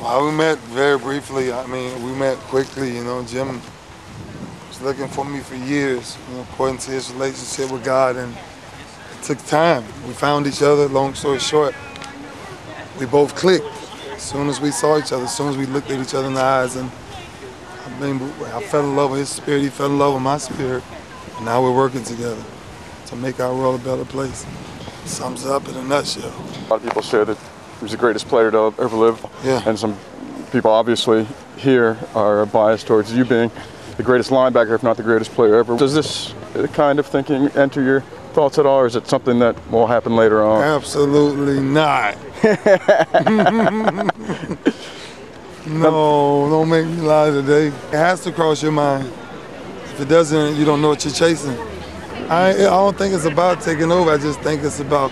Well, we met very briefly. I mean, we met quickly. You know, Jim was looking for me for years, you know, according to his relationship with God, and it took time. We found each other. Long story short, we both clicked as soon as we saw each other, as soon as we looked at each other in the eyes. And I mean, I fell in love with his spirit. He fell in love with my spirit. And now we're working together to make our world a better place. Sums it up in a nutshell. A lot of people say that he was the greatest player to ever live. Yeah. And some people obviously here are biased towards you being the greatest linebacker, if not the greatest player ever. Does this kind of thinking enter your thoughts at all, or is it something that will happen later on? Absolutely not. No, don't make me lie today. It has to cross your mind. If it doesn't, you don't know what you're chasing. I don't think it's about taking over. I just think it's about,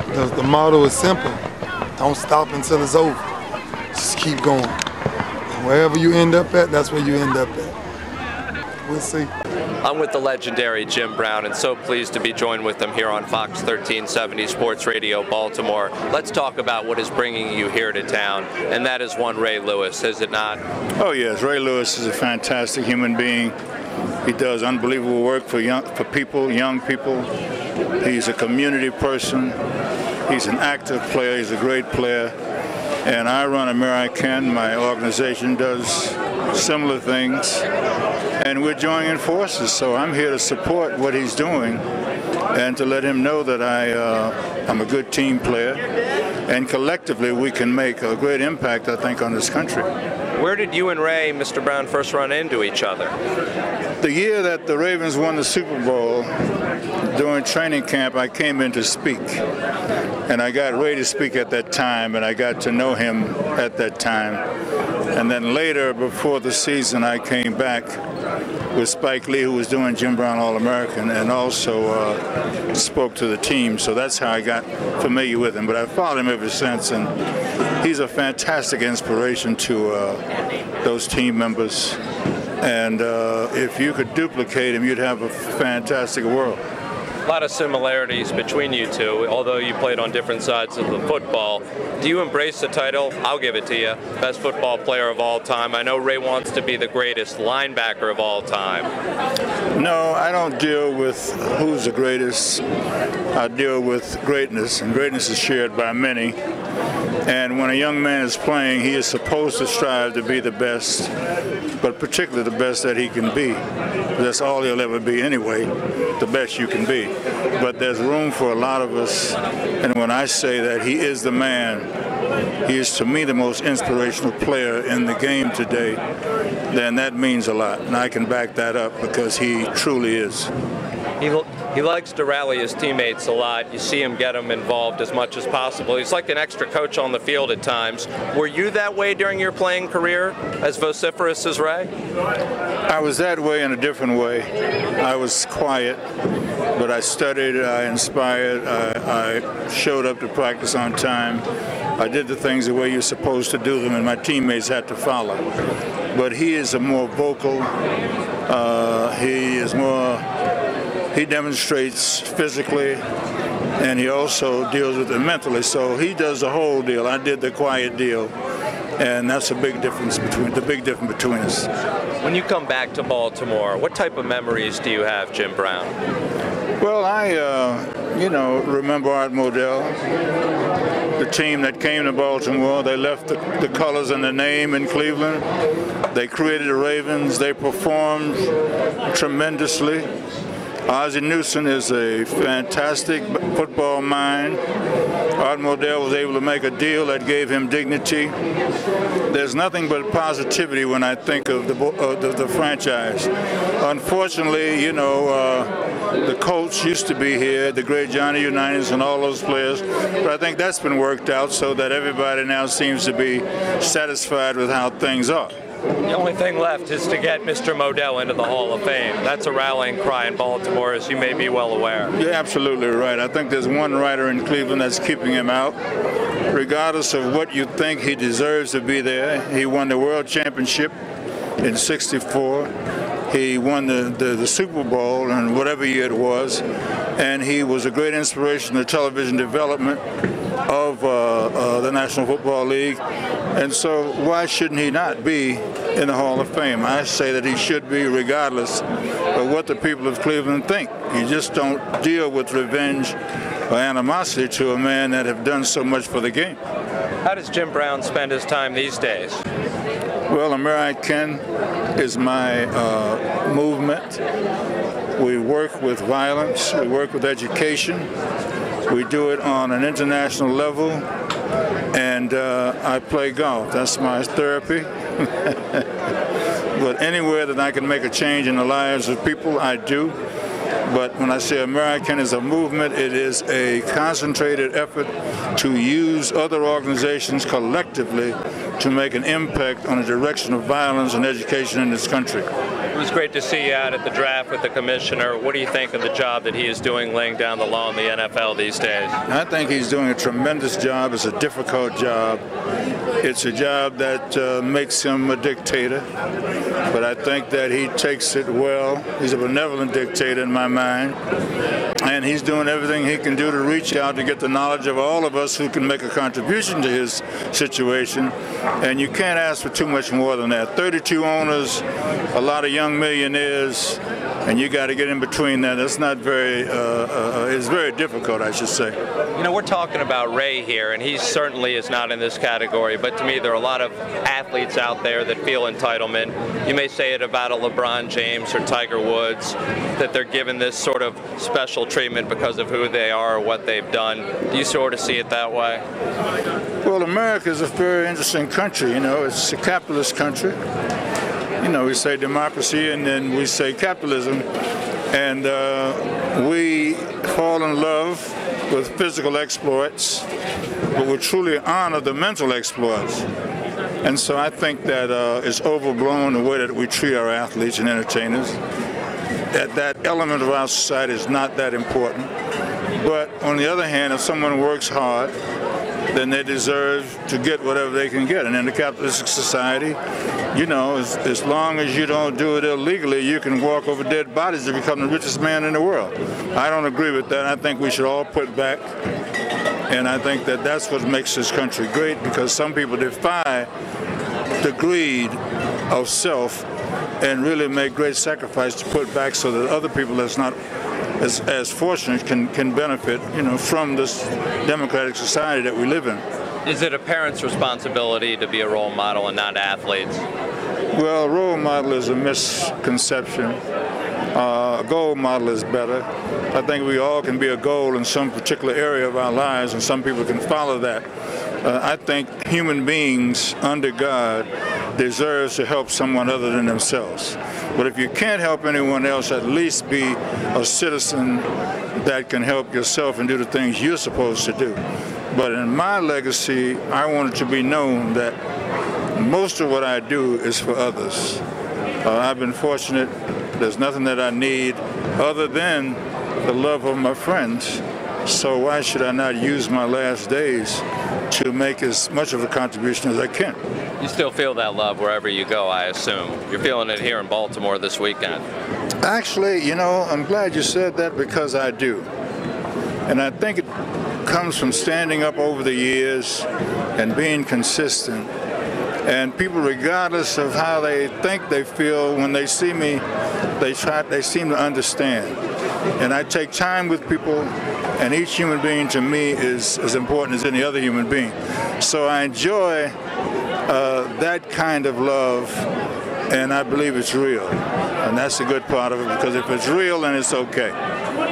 the motto is simple. Don't stop until it's over. Just keep going. And wherever you end up at, that's where you end up at. We'll see. I'm with the legendary Jim Brown, and so pleased to be joined with him here on Fox 1370 Sports Radio Baltimore. Let's talk about what is bringing you here to town, and that is one Ray Lewis, is it not? Oh yes, Ray Lewis is a fantastic human being. He does unbelievable work for young people. He's a community person. He's an active player. He's a great player. And I run American. My organization does similar things. And we're joining forces. So I'm here to support what he's doing and to let him know that I'm a good team player. And collectively, we can make a great impact, I think, on this country. Where did you and Ray, Mr. Brown, first run into each other? The year that the Ravens won the Super Bowl, during training camp, I came in to speak. And I got Ray to speak at that time, and I got to know him at that time. And then later, before the season, I came back with Spike Lee, who was doing Jim Brown All-American, and also spoke to the team. So that's how I got familiar with him. But I've followed him ever since, and he's a fantastic inspiration to those team members. And if you could duplicate him, you'd have a fantastic world. A lot of similarities between you two, although you played on different sides of the football. Do you embrace the title? I'll give it to you. Best football player of all time. I know Ray wants to be the greatest linebacker of all time. No, I don't deal with who's the greatest. I deal with greatness, and greatness is shared by many. And when a young man is playing, he is supposed to strive to be the best, but particularly the best that he can be. That's all he'll ever be anyway, the best you can be. But there's room for a lot of us, and when I say that he is the man, he is to me the most inspirational player in the game today, then that means a lot. And I can back that up because he truly is. He likes to rally his teammates a lot. You see him get them involved as much as possible. He's like an extra coach on the field at times. Were you that way during your playing career, as vociferous as Ray? I was that way in a different way. I was quiet, but I studied, I inspired, I showed up to practice on time. I did the things the way you're supposed to do them, and my teammates had to follow. But he is a more vocal, he demonstrates physically, and he also deals with it mentally. So he does the whole deal. I did the quiet deal, and that's a big difference between us. When you come back to Baltimore, what type of memories do you have, Jim Brown? Well, I remember Art Modell, the team that came to Baltimore. They left the colors and the name in Cleveland. They created the Ravens. They performed tremendously. Ozzie Newsome is a fantastic football mind. Art Modell was able to make a deal that gave him dignity. There's nothing but positivity when I think of the franchise. Unfortunately, the Colts used to be here, the great Johnny Unitas and all those players, but I think that's been worked out so that everybody now seems to be satisfied with how things are. The only thing left is to get Mr. Modell into the Hall of Fame. That's a rallying cry in Baltimore, as you may be well aware. You're absolutely right. I think there's one writer in Cleveland that's keeping him out. Regardless of what you think, he deserves to be there. He won the World Championship in '64. He won the Super Bowl in whatever year it was, and he was a great inspiration to television development. of the National Football League. And so why shouldn't he not be in the Hall of Fame? I say that he should be regardless of what the people of Cleveland think. You just don't deal with revenge or animosity to a man that have done so much for the game. How does Jim Brown spend his time these days? Well, American is my movement. We work with violence, we work with education, we do it on an international level, and I play golf. That's my therapy. But anywhere that I can make a change in the lives of people, I do. But when I say American is a movement, it is a concentrated effort to use other organizations collectively to make an impact on the direction of violence and education in this country. It was great to see you out at the draft with the commissioner. What do you think of the job that he is doing laying down the law in the NFL these days? I think he's doing a tremendous job. It's a difficult job. It's a job that makes him a dictator, but I think that he takes it well. He's a benevolent dictator in my mind, and he's doing everything he can do to reach out to get the knowledge of all of us who can make a contribution to his situation, and you can't ask for too much more than that. 32 owners, a lot of young millionaires, and you got to get in between that. That's not very, it's very difficult, I should say. You know, we're talking about Ray here, and he certainly is not in this category, but to me there are a lot of athletes out there that feel entitlement. You may say it about a LeBron James or Tiger Woods, that they're given this sort of special treatment because of who they are or what they've done. Do you sort of see it that way? Well, America is a very interesting country. You know, it's a capitalist country. You know, we say democracy and then we say capitalism, and we fall in love with physical exploits, but we truly honor the mental exploits. And so I think that it's overblown the way that we treat our athletes and entertainers. That element of our society is not that important. But on the other hand, if someone works hard, then they deserve to get whatever they can get. And in the capitalistic society, you know, as long as you don't do it illegally, you can walk over dead bodies to become the richest man in the world. I don't agree with that. I think we should all put back. And I think that that's what makes this country great, because some people defy the greed of self and really make great sacrifice to put back so that other people that's not as fortunate can benefit, you know, from this democratic society that we live in. Is it a parent's responsibility to be a role model and not athletes? Well, role model is a misconception. A goal model is better. I think we all can be a goal in some particular area of our lives, and some people can follow that. I think human beings under God deserve to help someone other than themselves. But if you can't help anyone else, at least be a citizen that can help yourself and do the things you're supposed to do. But in my legacy, I want it to be known that most of what I do is for others. I've been fortunate. There's nothing that I need other than the love of my friends. So why should I not use my last days to make as much of a contribution as I can? You still feel that love wherever you go, I assume. You're feeling it here in Baltimore this weekend. Actually, you know, I'm glad you said that, because I do. And I think it comes from standing up over the years and being consistent. And people, regardless of how they think they feel, when they see me, they seem to understand. And I take time with people, and each human being to me is as important as any other human being. So I enjoy that kind of love, and I believe it's real. And that's the good part of it, because if it's real, then it's okay.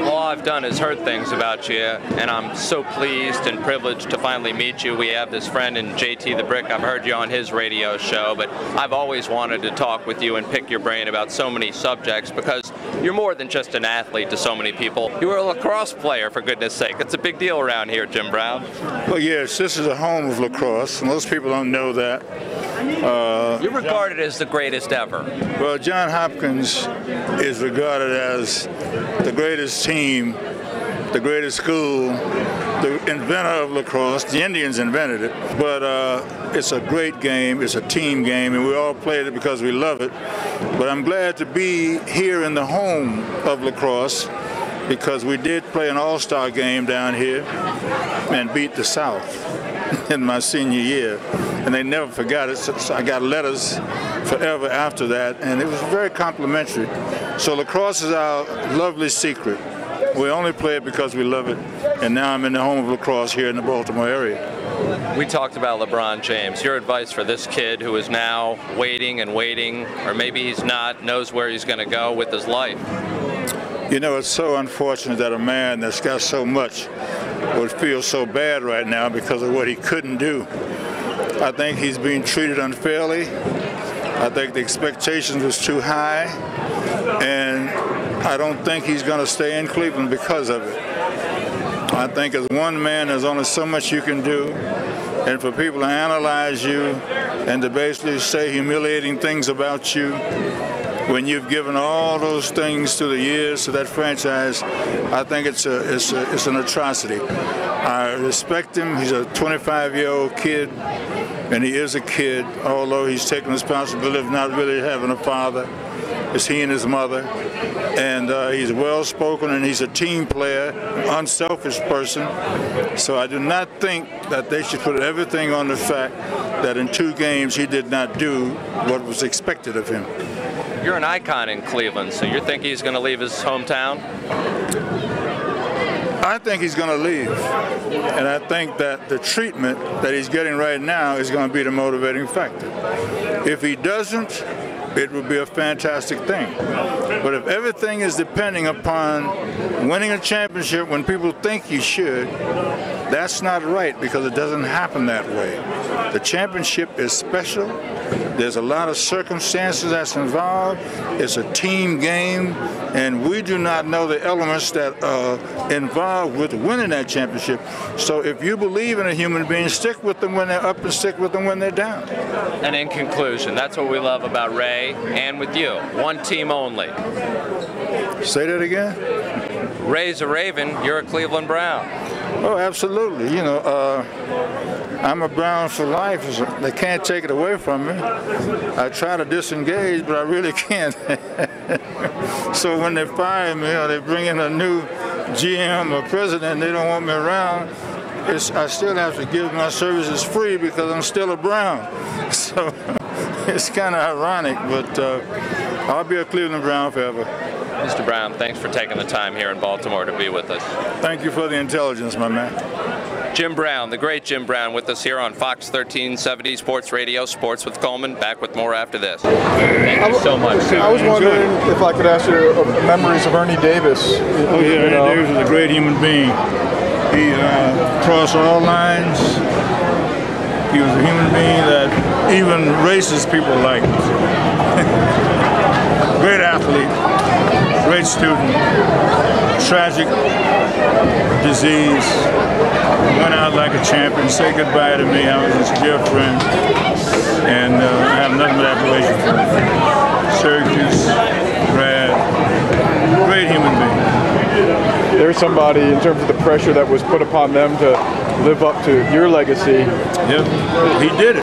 All I've done is heard things about you, and I'm so pleased and privileged to finally meet you. We have this friend in JT the Brick. I've heard you on his radio show, but I've always wanted to talk with you and pick your brain about so many subjects, because you're more than just an athlete to so many people. You were a lacrosse player, for goodness sake. It's a big deal around here, Jim Brown. Well, yes, this is a home of lacrosse. Most people don't know that. You're regarded as the greatest ever. Well, John Hopkins is regarded as the greatest team, the greatest school, the inventor of lacrosse. The Indians invented it, but it's a great game. It's a team game, and we all play it because we love it. But I'm glad to be here in the home of lacrosse, because we did play an all-star game down here and beat the South in my senior year. And they never forgot it, so I got letters forever after that, and it was very complimentary. So lacrosse is our lovely secret. We only play it because we love it, and now I'm in the home of lacrosse here in the Baltimore area. We talked about LeBron James. Your advice for this kid who is now waiting and waiting, or maybe he's not, knows where he's going to go with his life? You know, it's so unfortunate that a man that's got so much would feel so bad right now because of what he couldn't do. I think he's being treated unfairly. I think the expectations was too high, and I don't think he's going to stay in Cleveland because of it. I think as one man, there's only so much you can do, and for people to analyze you and to basically say humiliating things about you when you've given all those things through the years to that franchise, I think it's an atrocity. I respect him. He's a 25-year-old kid, and he is a kid, although he's taking responsibility of not really having a father. It's he and his mother, and he's well-spoken, and he's a team player, unselfish person. So I do not think that they should put everything on the fact that in 2 games he did not do what was expected of him. You're an icon in Cleveland, so you think he's going to leave his hometown? I think he's going to leave, and I think that the treatment that he's getting right now is going to be the motivating factor. If he doesn't, it would be a fantastic thing. But if everything is depending upon winning a championship when people think you should, that's not right, because it doesn't happen that way. The championship is special. There's a lot of circumstances that's involved. It's a team game, and we do not know the elements that are involved with winning that championship. So if you believe in a human being, stick with them when they're up and stick with them when they're down. And in conclusion, that's what we love about Ray and with you. One team only. Say that again? Ray's a Raven, you're a Cleveland Brown. Oh, absolutely. You know, I'm a Brown for life. They can't take it away from me. I try to disengage, but I really can't. So when they fire me or they bring in a new GM or president, they don't want me around, I still have to give my services free because I'm still a Brown. So it's kind of ironic, but I'll be a Cleveland Brown forever. Mr. Brown, thanks for taking the time here in Baltimore to be with us. Thank you for the intelligence, my man. Jim Brown, the great Jim Brown, with us here on Fox 1370 Sports Radio, Sports with Coleman. Back with more after this. Thank you so much. I was wondering if I could ask you memories of Ernie Davis. Oh yeah, Ernie Davis was a great human being. He crossed all lines. He was a human being that even racist people liked. Great athlete, great student, tragic disease. Went out like a champion, said goodbye to me. I was his dear friend, and I have nothing but admiration for him. Syracuse grad, great human being. There's somebody, in terms of the pressure that was put upon them to live up to your legacy. Yep, he did it.